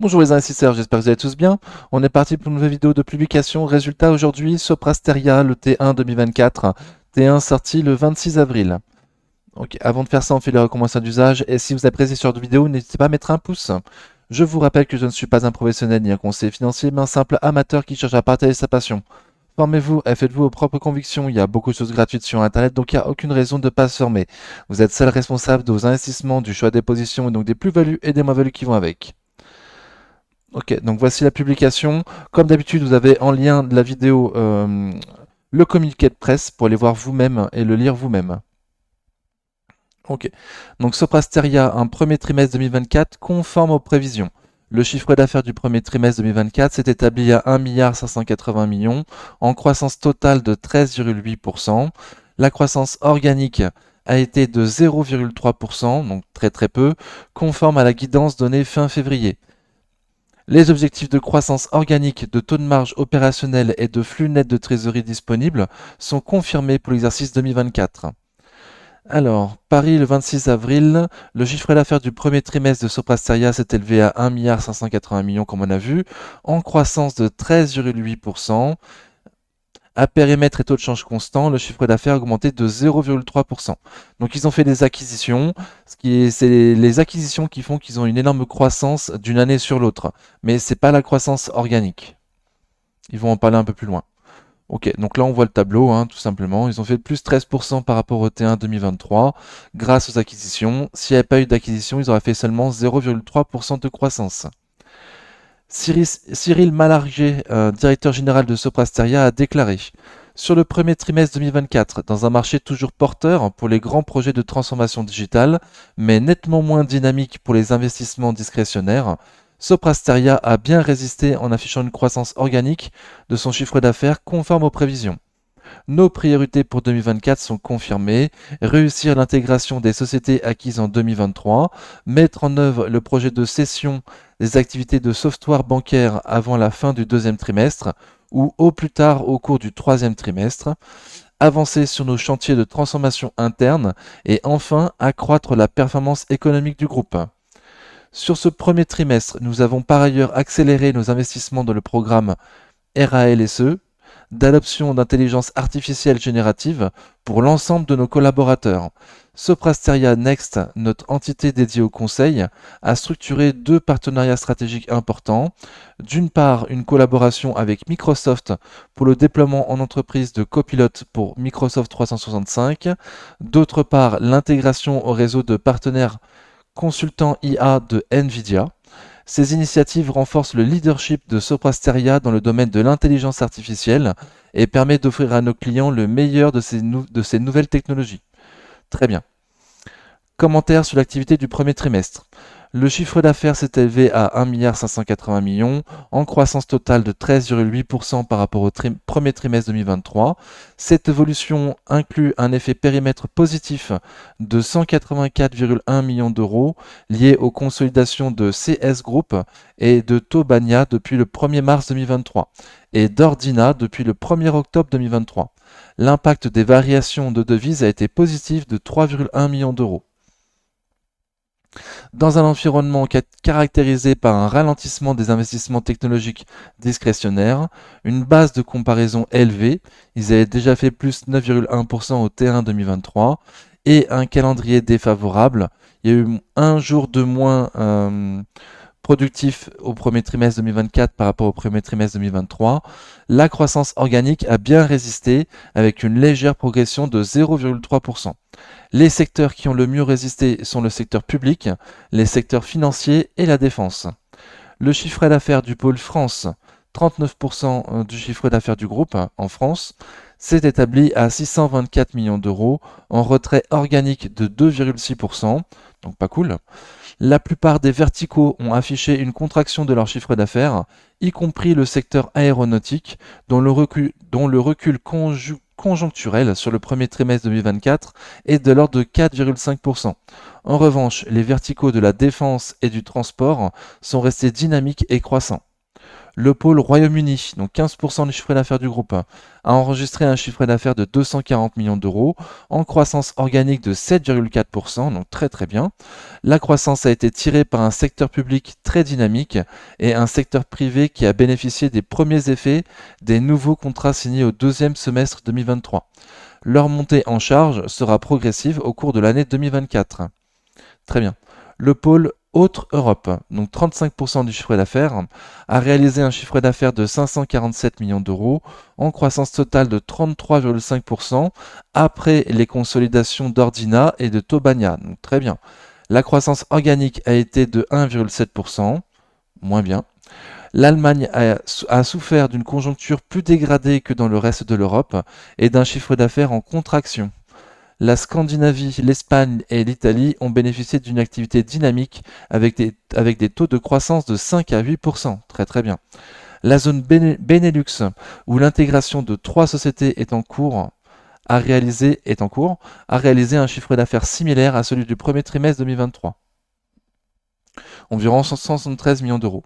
Bonjour les investisseurs, j'espère que vous allez tous bien. On est parti pour une nouvelle vidéo de publication. Résultat aujourd'hui, Soprasteria, le T1 2024. T1 sorti le 26 avril. Ok, avant de faire ça, on fait les recommandations d'usage. Et si vous appréciez ce genre de vidéo, n'hésitez pas à mettre un pouce. Je vous rappelle que je ne suis pas un professionnel ni un conseiller financier, mais un simple amateur qui cherche à partager sa passion. Formez-vous et faites-vous vos propres convictions. Il y a beaucoup de choses gratuites sur Internet, donc il n'y a aucune raison de ne pas se former. Vous êtes seul responsable de vos investissements, du choix des positions et donc des plus-values et des moins-values qui vont avec. Ok, donc voici la publication. Comme d'habitude, vous avez en lien de la vidéo le communiqué de presse pour aller voir vous-même et le lire vous-même. Ok, donc Soprasteria, un premier trimestre 2024 conforme aux prévisions. Le chiffre d'affaires du premier trimestre 2024 s'est établi à 1,580 milliard en croissance totale de 13,8%. La croissance organique a été de 0,3%, donc très très peu, conforme à la guidance donnée fin février. Les objectifs de croissance organique, de taux de marge opérationnel et de flux net de trésorerie disponible sont confirmés pour l'exercice 2024. Alors, Paris le 26 avril, le chiffre d'affaires du premier trimestre de Soprasteria s'est élevé à 1,580 milliard comme on a vu, en croissance de 13,8%. À périmètre et taux de change constant, le chiffre d'affaires a augmenté de 0,3%. Donc ils ont fait des acquisitions, c'est les acquisitions qui font qu'ils ont une énorme croissance d'une année sur l'autre. Mais c'est pas la croissance organique. Ils vont en parler un peu plus loin. Ok, donc là on voit le tableau, hein, tout simplement. Ils ont fait plus de 13% par rapport au T1 2023 grâce aux acquisitions. S'il n'y avait pas eu d'acquisition, ils auraient fait seulement 0,3% de croissance. Cyril Malargé, directeur général de Soprasteria, a déclaré: sur le premier trimestre 2024, dans un marché toujours porteur pour les grands projets de transformation digitale, mais nettement moins dynamique pour les investissements discrétionnaires, Soprasteria a bien résisté en affichant une croissance organique de son chiffre d'affaires conforme aux prévisions. Nos priorités pour 2024 sont confirmées: réussir l'intégration des sociétés acquises en 2023, mettre en œuvre le projet de cession des activités de software bancaire avant la fin du deuxième trimestre ou au plus tard au cours du troisième trimestre, avancer sur nos chantiers de transformation interne et enfin accroître la performance économique du groupe. Sur ce premier trimestre, nous avons par ailleurs accéléré nos investissements dans le programme RALSE, d'adoption d'intelligence artificielle générative pour l'ensemble de nos collaborateurs. Soprasteria Next, notre entité dédiée au conseil, a structuré deux partenariats stratégiques importants. D'une part, une collaboration avec Microsoft pour le déploiement en entreprise de Copilot pour Microsoft 365. D'autre part, l'intégration au réseau de partenaires consultants IA de NVIDIA. Ces initiatives renforcent le leadership de Soprasteria dans le domaine de l'intelligence artificielle et permettent d'offrir à nos clients le meilleur de ces nouvelles technologies. Très bien. Commentaire sur l'activité du premier trimestre. Le chiffre d'affaires s'est élevé à 1,580 milliard en croissance totale de 13,8% par rapport au premier trimestre 2023. Cette évolution inclut un effet périmètre positif de 184,1 millions d'euros lié aux consolidations de CS Group et de Tobania depuis le 1er mars 2023 et d'Ordina depuis le 1er octobre 2023. L'impact des variations de devises a été positif de 3,1 millions d'euros. Dans un environnement caractérisé par un ralentissement des investissements technologiques discrétionnaires, une base de comparaison élevée, ils avaient déjà fait plus 9,1% au T1 2023, et un calendrier défavorable. Il y a eu un jour de moins productif au premier trimestre 2024 par rapport au premier trimestre 2023. La croissance organique a bien résisté avec une légère progression de 0,3%. Les secteurs qui ont le mieux résisté sont le secteur public, les secteurs financiers et la défense. Le chiffre d'affaires du pôle France, 39% du chiffre d'affaires du groupe en France, s'est établi à 624 millions d'euros, en retrait organique de 2,6%, donc pas cool. La plupart des verticaux ont affiché une contraction de leur chiffre d'affaires, y compris le secteur aéronautique, dont le recul conjoncturel sur le premier trimestre 2024 est de l'ordre de 4,5%. En revanche, les verticaux de la défense et du transport sont restés dynamiques et croissants. Le pôle Royaume-Uni, donc 15% du chiffre d'affaires du groupe, a enregistré un chiffre d'affaires de 240 millions d'euros, en croissance organique de 7,4%, donc très très bien. La croissance a été tirée par un secteur public très dynamique et un secteur privé qui a bénéficié des premiers effets des nouveaux contrats signés au deuxième semestre 2023. Leur montée en charge sera progressive au cours de l'année 2024. Très bien. Le pôle Autre Europe, donc 35% du chiffre d'affaires, a réalisé un chiffre d'affaires de 547 millions d'euros, en croissance totale de 33,5% après les consolidations d'Ordina et de Tobania. Donc très bien. La croissance organique a été de 1,7%, moins bien. L'Allemagne a souffert d'une conjoncture plus dégradée que dans le reste de l'Europe et d'un chiffre d'affaires en contraction. La Scandinavie, l'Espagne et l'Italie ont bénéficié d'une activité dynamique avec des taux de croissance de 5 à 8%. Très très bien. La zone Benelux, où l'intégration de 3 sociétés a réalisé un chiffre d'affaires similaire à celui du premier trimestre 2023, environ 173 millions d'euros.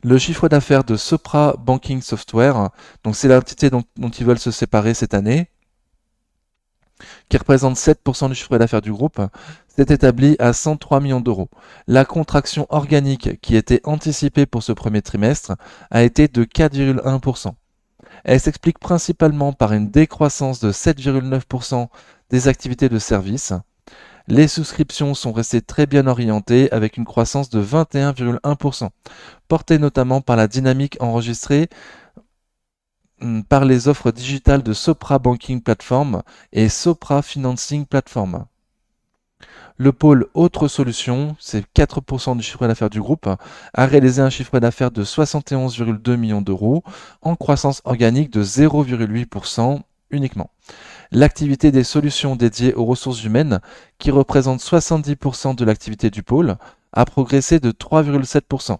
Le chiffre d'affaires de Sopra Banking Software, donc c'est l'entité dont ils veulent se séparer cette année, qui représente 7% du chiffre d'affaires du groupe, s'est établi à 103 millions d'euros. La contraction organique qui était anticipée pour ce premier trimestre a été de 4,1%. Elle s'explique principalement par une décroissance de 7,9% des activités de services. Les souscriptions sont restées très bien orientées avec une croissance de 21,1%, portée notamment par la dynamique enregistrée par les offres digitales de Sopra Banking Platform et Sopra Financing Platform. Le pôle Autres Solutions, c'est 4% du chiffre d'affaires du groupe, a réalisé un chiffre d'affaires de 71,2 millions d'euros, en croissance organique de 0,8% uniquement. L'activité des solutions dédiées aux ressources humaines, qui représente 70% de l'activité du pôle, a progressé de 3,7%.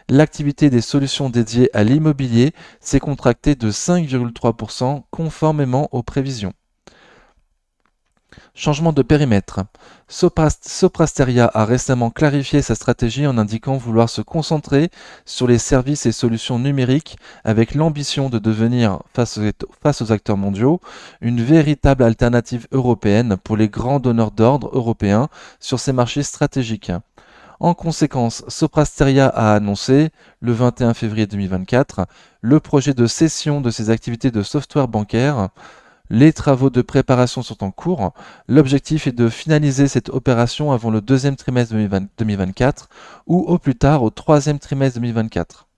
L'activité des solutions dédiées à l'immobilier s'est contractée de 5,3% conformément aux prévisions. Changement de périmètre. Soprasteria a récemment clarifié sa stratégie en indiquant vouloir se concentrer sur les services et solutions numériques avec l'ambition de devenir, face aux acteurs mondiaux, une véritable alternative européenne pour les grands donneurs d'ordre européens sur ces marchés stratégiques. En conséquence, Soprasteria a annoncé, le 21 février 2024, le projet de cession de ses activités de software bancaire. Les travaux de préparation sont en cours. L'objectif est de finaliser cette opération avant le deuxième trimestre 2024 ou au plus tard au troisième trimestre 2024.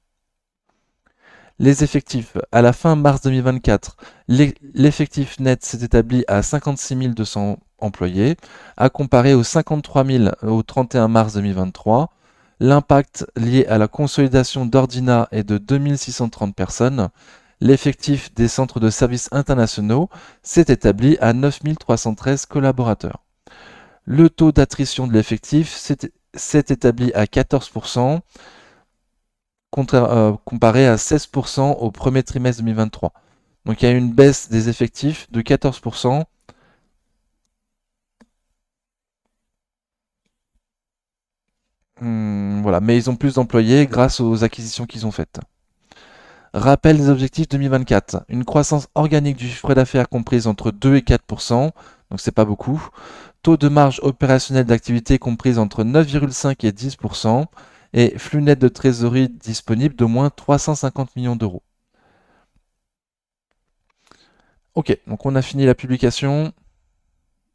Les effectifs. À la fin mars 2024, l'effectif net s'est établi à 56 200 employés, à comparer aux 53 000 au 31 mars 2023. L'impact lié à la consolidation d'Ordina est de 2630 personnes. L'effectif des centres de services internationaux s'est établi à 9 313 collaborateurs. Le taux d'attrition de l'effectif s'est établi à 14%, comparé à 16% au premier trimestre 2023. Donc il y a une baisse des effectifs de 14%. Voilà, mais ils ont plus d'employés grâce aux acquisitions qu'ils ont faites. Rappel des objectifs 2024. Une croissance organique du chiffre d'affaires comprise entre 2 et 4%, donc c'est pas beaucoup. Taux de marge opérationnelle d'activité comprise entre 9,5 et 10%, et flux net de trésorerie disponible d'au moins 350 millions d'euros. Ok, donc on a fini la publication.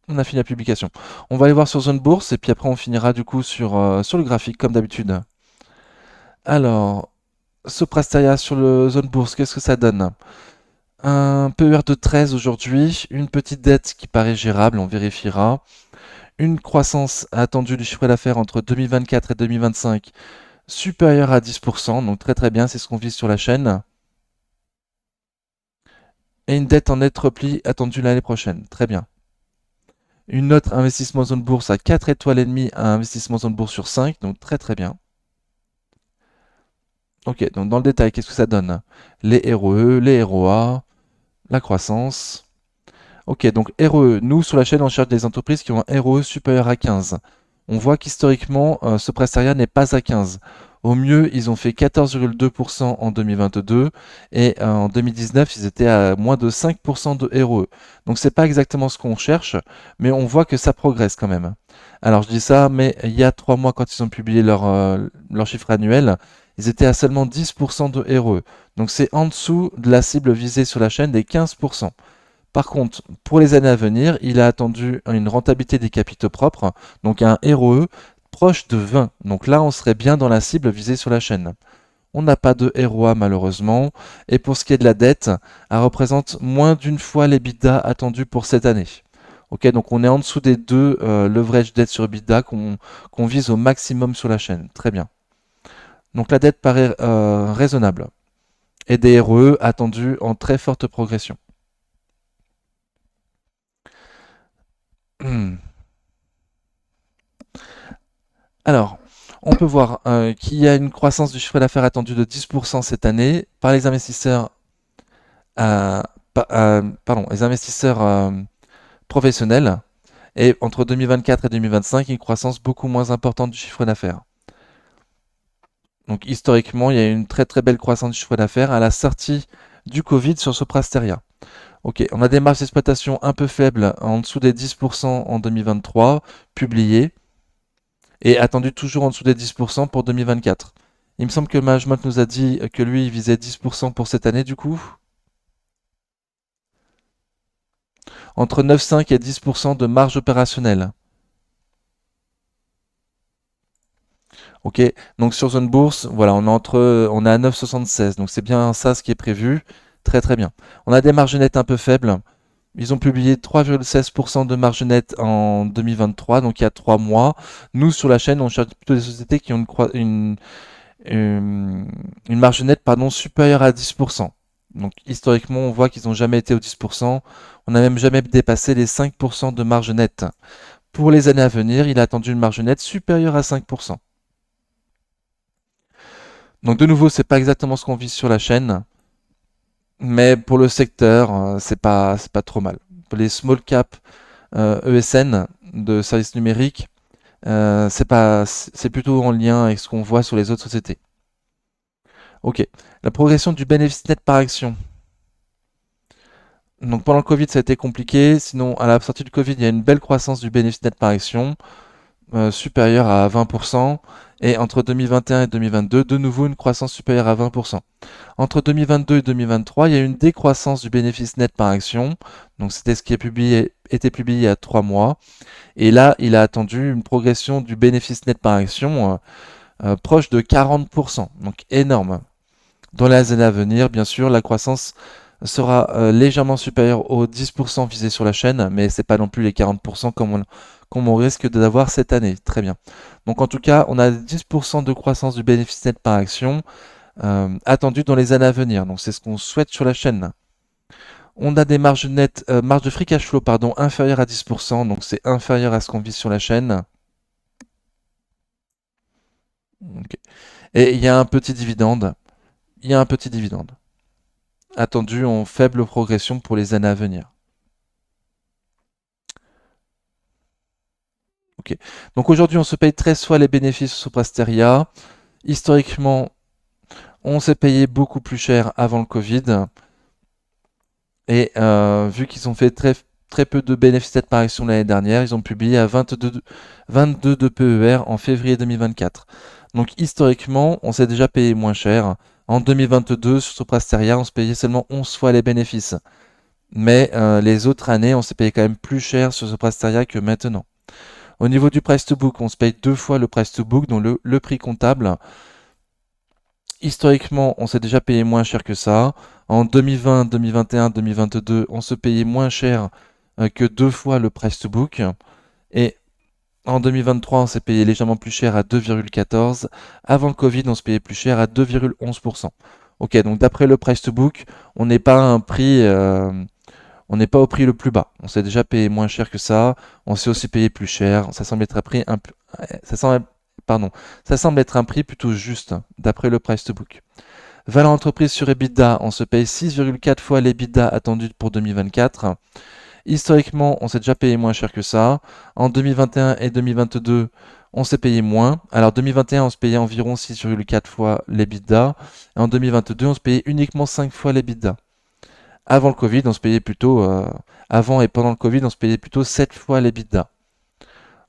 On va aller voir sur Zone Bourse et puis après on finira du coup sur le graphique comme d'habitude. Alors, Soprasteria sur le Zone Bourse, qu'est-ce que ça donne? Un PER de 13 aujourd'hui, une petite dette qui paraît gérable, on vérifiera. Une croissance attendue du chiffre d'affaires entre 2024 et 2025 supérieure à 10%, donc très très bien, c'est ce qu'on vise sur la chaîne. Et une dette en net repli attendue l'année prochaine, très bien. Une note investissement zone bourse à 4 étoiles et demie à investissement zone bourse sur 5, donc très très bien. Ok, donc dans le détail, qu'est-ce que ça donne? Les ROE, les ROA, la croissance. Ok, donc ROE, nous sur la chaîne on cherche des entreprises qui ont un ROE supérieur à 15. On voit qu'historiquement ce Soprasteria n'est pas à 15. Au mieux, ils ont fait 14,2% en 2022 et en 2019, ils étaient à moins de 5% de ROE. Donc c'est pas exactement ce qu'on cherche, mais on voit que ça progresse quand même. Alors je dis ça, mais il y a 3 mois, quand ils ont publié leur chiffre annuel, ils étaient à seulement 10% de ROE. Donc c'est en dessous de la cible visée sur la chaîne des 15%. Par contre, pour les années à venir, il a attendu une rentabilité des capitaux propres, donc un ROE proche de 20. Donc là, on serait bien dans la cible visée sur la chaîne. On n'a pas de ROA malheureusement. Et pour ce qui est de la dette, elle représente moins d'une fois l'EBITDA attendu pour cette année. Ok, donc on est en dessous des deux leverage dette sur EBITDA qu'on vise au maximum sur la chaîne. Très bien. Donc la dette paraît raisonnable. Et des ROE attendus en très forte progression. Alors, on peut voir qu'il y a une croissance du chiffre d'affaires attendue de 10% cette année par les investisseurs, pardon, les investisseurs professionnels. Et entre 2024 et 2025, une croissance beaucoup moins importante du chiffre d'affaires. Donc historiquement, il y a eu une très très belle croissance du chiffre d'affaires à la sortie du Covid sur Soprasteria. Ok, on a des marges d'exploitation un peu faibles, en dessous des 10% en 2023, publiées, et attendu toujours en dessous des 10% pour 2024. Il me semble que le management nous a dit que lui, il visait 10% pour cette année, du coup. Entre 9,5 et 10% de marge opérationnelle. Ok, donc sur zone bourse, voilà, on est à 9,76, donc c'est bien ça ce qui est prévu. Très très bien. On a des marges nettes un peu faibles. Ils ont publié 3,16% de marge nette en 2023, donc il y a 3 mois. Nous, sur la chaîne, on cherche plutôt des sociétés qui ont une marge nette pardon, supérieure à 10%. Donc historiquement, on voit qu'ils n'ont jamais été au 10%. On n'a même jamais dépassé les 5% de marge nette. Pour les années à venir, il a attendu une marge nette supérieure à 5%. Donc de nouveau, c'est pas exactement ce qu'on vise sur la chaîne, mais pour le secteur, c'est pas trop mal. Pour les small cap ESN de services numériques, c'est plutôt en lien avec ce qu'on voit sur les autres sociétés. Ok, la progression du bénéfice net par action. Donc pendant le Covid, ça a été compliqué. Sinon, à la sortie du Covid, il y a une belle croissance du bénéfice net par action, supérieure à 20%. Et entre 2021 et 2022, de nouveau une croissance supérieure à 20%. Entre 2022 et 2023, il y a une décroissance du bénéfice net par action. Donc c'était ce qui était publié il y a 3 mois. Et là, il a attendu une progression du bénéfice net par action proche de 40%. Donc énorme. Dans les années à venir, bien sûr, la croissance sera légèrement supérieure aux 10% visés sur la chaîne, mais c'est pas non plus les 40% comme on risque d'avoir cette année. Très bien. Donc en tout cas, on a 10% de croissance du bénéfice net par action attendu dans les années à venir. Donc c'est ce qu'on souhaite sur la chaîne. On a des marges nettes, marge de free cash flow pardon, inférieures à 10%, donc c'est inférieur à ce qu'on vise sur la chaîne. Ok. Et il y a un petit dividende. Il y a un petit dividende attendu en faible progression pour les années à venir. Ok. Donc aujourd'hui, on se paye 13 fois les bénéfices sur Soprasteria. Historiquement, on s'est payé beaucoup plus cher avant le Covid. Et vu qu'ils ont fait très, très peu de bénéfices nets par action l'année dernière, ils ont publié à 22 de PER en février 2024. Donc historiquement, on s'est déjà payé moins cher. En 2022, sur Soprasteria, on se payait seulement 11 fois les bénéfices. Mais les autres années, on s'est payé quand même plus cher sur Soprasteria que maintenant. Au niveau du price to book, on se paye 2 fois le price to book, donc le prix comptable. Historiquement, on s'est déjà payé moins cher que ça. En 2020, 2021, 2022, on se payait moins cher que 2 fois le price to book. Et en 2023, on s'est payé légèrement plus cher à 2,14. Avant le Covid, on se payait plus cher à 2,11%. Ok, donc d'après le price to book, on n'est pas à un prix, on n'est pas au prix le plus bas. On s'est déjà payé moins cher que ça. On s'est aussi payé plus cher. Ça semble être ça semble, pardon, ça semble être un prix plutôt juste d'après le price to book. Valeur entreprise sur EBITDA, on se paye 6,4 fois l'EBITDA attendu pour 2024. Historiquement, on s'est déjà payé moins cher que ça. En 2021 et 2022, on s'est payé moins. Alors 2021, on se payait environ 6,4 fois l'EBITDA. Et en 2022, on se payait uniquement 5 fois l'EBITDA. Avant le Covid, on se payait plutôt, avant et pendant le Covid, on se payait plutôt 7 fois l'EBITDA.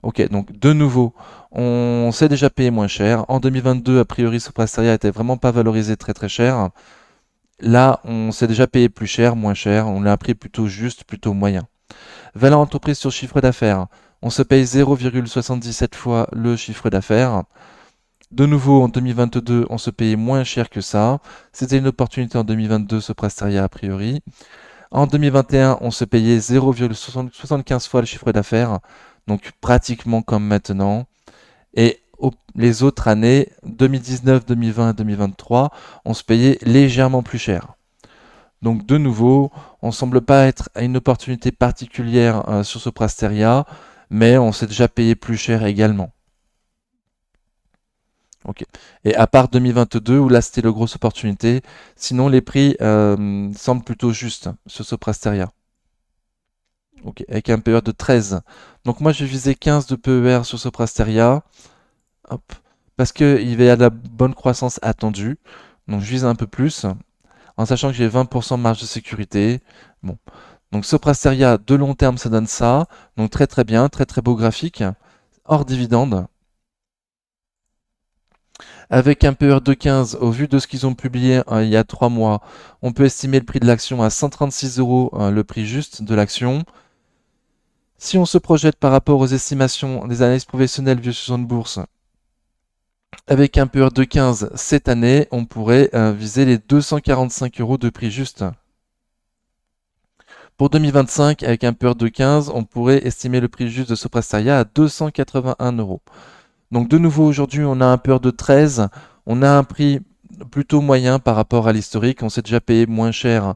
Ok, donc de nouveau, on s'est déjà payé moins cher. En 2022, a priori, Soprasteria était vraiment pas valorisé très très cher. Là, on s'est déjà payé plus cher, moins cher. On a un prix plutôt juste, plutôt moyen. Valeur entreprise sur chiffre d'affaires. On se paye 0,77 fois le chiffre d'affaires. De nouveau, en 2022, on se payait moins cher que ça. C'était une opportunité en 2022, Soprasteria a priori. En 2021, on se payait 0,75 fois le chiffre d'affaires, donc pratiquement comme maintenant. Et les autres années, 2019, 2020 et 2023, on se payait légèrement plus cher. Donc de nouveau, on ne semble pas être à une opportunité particulière sur Soprasteria, mais on s'est déjà payé plus cher également. Ok. Et à part 2022, où là c'était la grosse opportunité, sinon les prix semblent plutôt justes sur Soprasteria. Ok, avec un PER de 13. Donc moi j'ai visé 15 de PER sur Soprasteria. Hop. Parce qu'il y a de la bonne croissance attendue. Donc je vise un peu plus, en sachant que j'ai 20% de marge de sécurité. Bon. Donc Soprasteria, de long terme, ça donne ça. Donc très très bien, très très beau graphique. Hors dividende. Avec un PER de 15, au vu de ce qu'ils ont publié il y a 3 mois, on peut estimer le prix de l'action à 136 euros, le prix juste de l'action. Si on se projette par rapport aux estimations des analystes professionnels vus sur une bourse, avec un PER de 15 cette année, on pourrait viser les 245 euros de prix juste. Pour 2025, avec un PER de 15, on pourrait estimer le prix juste de Soprasteria à 281 euros. Donc de nouveau aujourd'hui, on a un PER de 13, on a un prix plutôt moyen par rapport à l'historique, on s'est déjà payé moins cher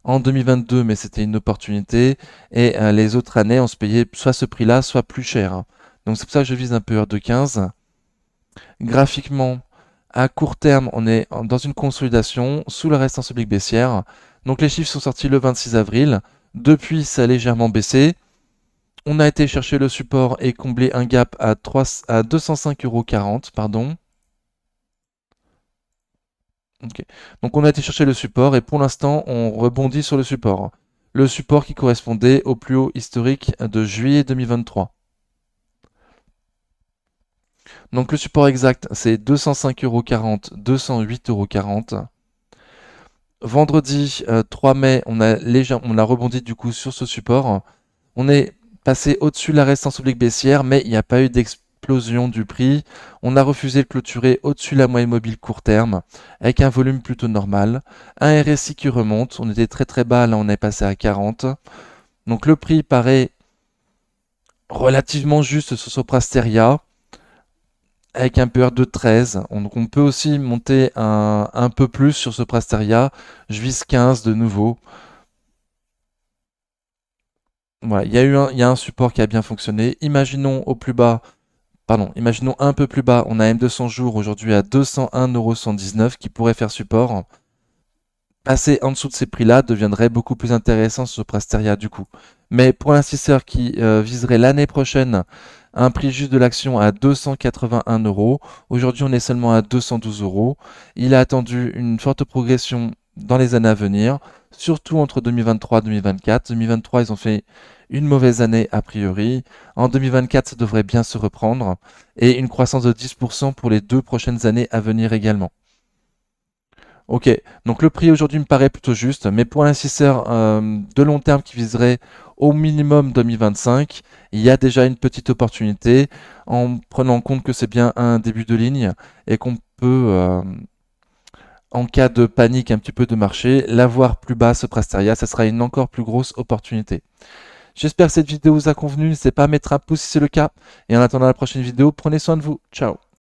en 2022, mais c'était une opportunité, et les autres années, on se payait soit ce prix-là, soit plus cher. Donc c'est pour ça que je vise un PER de 15. Graphiquement, à court terme, on est dans une consolidation sous la résistance oblique baissière. Donc les chiffres sont sortis le 26 avril. Depuis, ça a légèrement baissé. On a été chercher le support et combler un gap à 205,40 €, pardon. Okay. Donc on a été chercher le support et pour l'instant, on rebondit sur le support. Le support qui correspondait au plus haut historique de juillet 2023. Donc le support exact, c'est 205,40 €, 208,40 €. Vendredi 3 mai, on a rebondi du coup sur ce support. On est passé au-dessus de la résistance oblique baissière, mais il n'y a pas eu d'explosion du prix. On a refusé de clôturer au-dessus de la moyenne mobile court terme, avec un volume plutôt normal. Un RSI qui remonte, on était très très bas, là on est passé à 40. Donc le prix paraît relativement juste sur Soprasteria, avec un PER de 13. Donc on peut aussi monter un peu plus sur Soprasteria. Je vise 15 de nouveau. Voilà, il y a un support qui a bien fonctionné. Imaginons au plus bas, pardon, imaginons un peu plus bas, on a M200 jours aujourd'hui à 201,119 € qui pourrait faire support. Passer en dessous de ces prix-là deviendrait beaucoup plus intéressant sur Prasteria du coup. Mais pour l'investisseur qui viserait l'année prochaine un prix juste de l'action à 281 €, aujourd'hui on est seulement à 212 €. Il a attendu une forte progression dans les années à venir, surtout entre 2023 et 2024. 2023, ils ont fait une mauvaise année a priori. En 2024, ça devrait bien se reprendre et une croissance de 10% pour les 2 prochaines années à venir également. Ok, donc le prix aujourd'hui me paraît plutôt juste, mais pour l'investisseur de long terme qui viserait au minimum 2025, il y a déjà une petite opportunité en prenant en compte que c'est bien un début de ligne et qu'on peut, en cas de panique un petit peu de marché, l'avoir plus bas ce Prasteria, ça sera une encore plus grosse opportunité. J'espère que cette vidéo vous a convenu, n'hésitez pas à mettre un pouce si c'est le cas, et en attendant la prochaine vidéo, prenez soin de vous, ciao.